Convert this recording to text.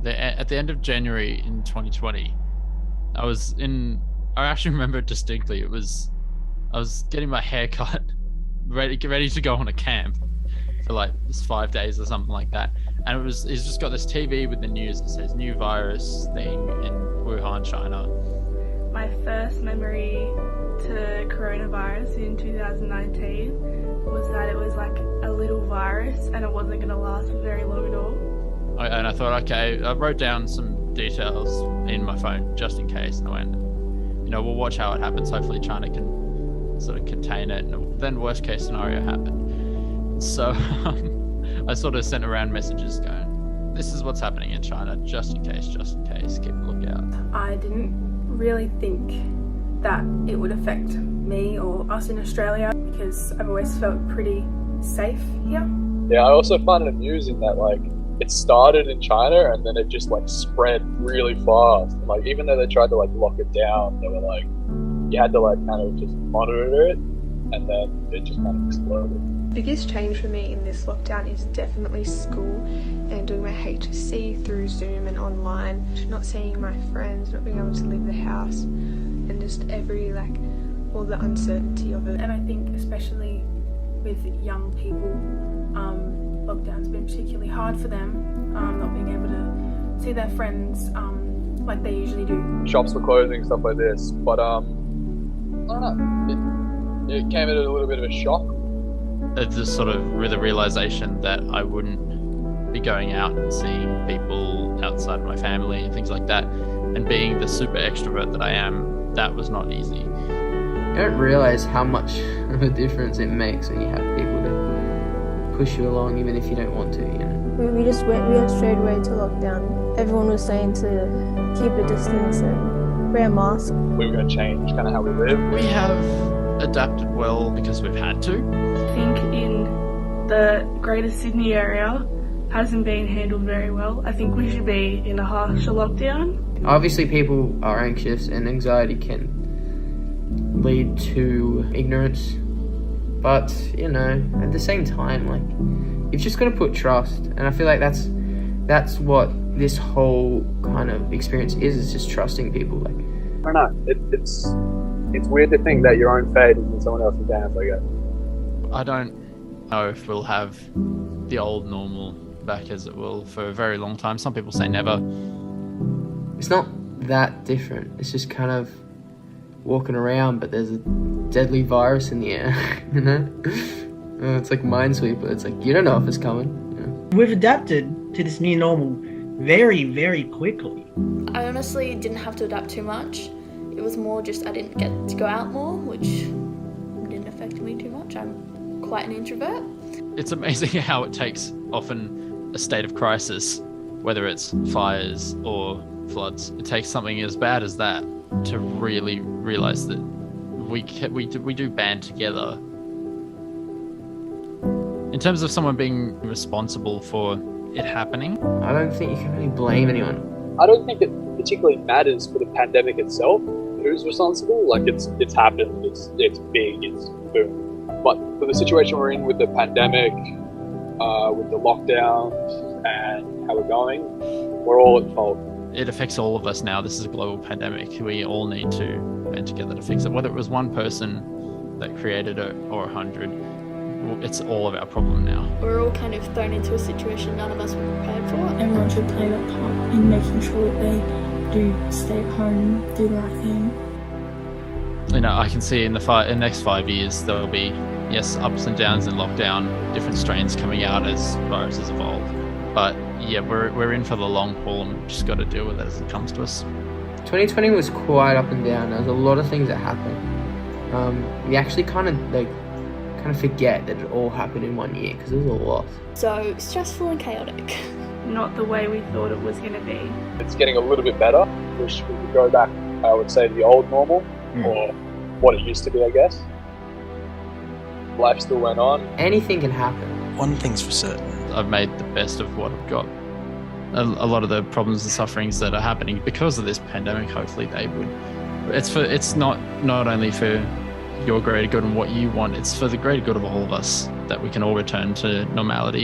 At the end of January in 2020, I actually remember it distinctly. I was getting my hair cut, ready to go on a camp for like 5 days or something like that. And he's just got this TV with the news that says new virus thing in Wuhan, China. My first memory to coronavirus in 2019 was that it was like a little virus and it wasn't going to last for very long at all. And I thought, okay, I wrote down some details in my phone just in case, and I went, we'll watch how it happens. Hopefully China can sort of contain it, and then worst case scenario happened. So I sort of sent around messages going, this is what's happening in China, just in case, keep a lookout. I didn't really think that it would affect me or us in Australia because I've always felt pretty safe here. Yeah, I also find it amusing that like it started in China and then it just like spread really fast. Like even though they tried to like lock it down, they were like, you had to like kind of just monitor it, and then it just kind of exploded. The biggest change for me in this lockdown is definitely school and doing my HSC through Zoom and online, not seeing my friends, not being able to leave the house, and just all the uncertainty of it. And I think especially with young people, lockdown's been particularly hard for them, not being able to see their friends like they usually do. Shops for clothing, stuff like this, but I don't know, it came at a little bit of a shock. It's just sort of the realization that I wouldn't be going out and seeing people outside of my family and things like that, and being the super extrovert that I am, that was not easy. You don't realize how much of a difference it makes when you have people to push you along even if you don't want to, We went straight away to lockdown. Everyone was saying to keep a distance and wear a mask. We were going to change kind of how we live. We have adapted well because we've had to. I think in the Greater Sydney area hasn't been handled very well. I think we should be in a harsher lockdown. Obviously people are anxious and anxiety can lead to ignorance, but at the same time, like, you've just got to put trust, and I feel like that's what this whole kind of experience is just trusting people. Like, I don't know, it's weird to think that your own fate is in someone else's hands, I guess. I don't know if we'll have the old normal back as it will for a very long time. Some people say never. It's not that different. It's just kind of walking around, but there's a deadly virus in the air, It's like Minesweeper. It's like, you don't know if it's coming. We've adapted to this new normal very, very quickly. I honestly didn't have to adapt too much. It was more just I didn't get to go out more, which didn't affect me too much. I'm quite an introvert. It's amazing how it takes often a state of crisis, whether it's fires or floods. It takes something as bad as that to really realize that we do band together. In terms of someone being responsible for it happening, I don't think you can really blame anyone. I don't think it particularly matters for the pandemic itself who's responsible. Like it's happened, it's big, it's boom. But for the situation we're in with the pandemic, with the lockdown and how we're going, we're all at fault. It affects all of us now. This is a global pandemic. We all need to band together to fix it. Whether it was one person that created it or 100, it's all of our problem now. We're all kind of thrown into a situation none of us were prepared for. Everyone should play their part in making sure that they do stay at home, do the right thing. I can see in the next 5 years there will be, yes, ups and downs in lockdown, different strains coming out as viruses evolve. But yeah, we're in for the long haul, and we've just got to deal with it as it comes to us. 2020 was quite up and down. There was a lot of things that happened. We actually kind of forget that it all happened in 1 year because it was a lot. So stressful and chaotic. Not the way we thought it was going to be. It's getting a little bit better. Wish we could go back, I would say, the old normal, or what it used to be, I guess. Life still went on. Anything can happen. One thing's for certain. I've made the best of what I've got. A lot of the problems and sufferings that are happening because of this pandemic, hopefully they would. It's not only for your greater good and what you want, it's for the greater good of all of us that we can all return to normality.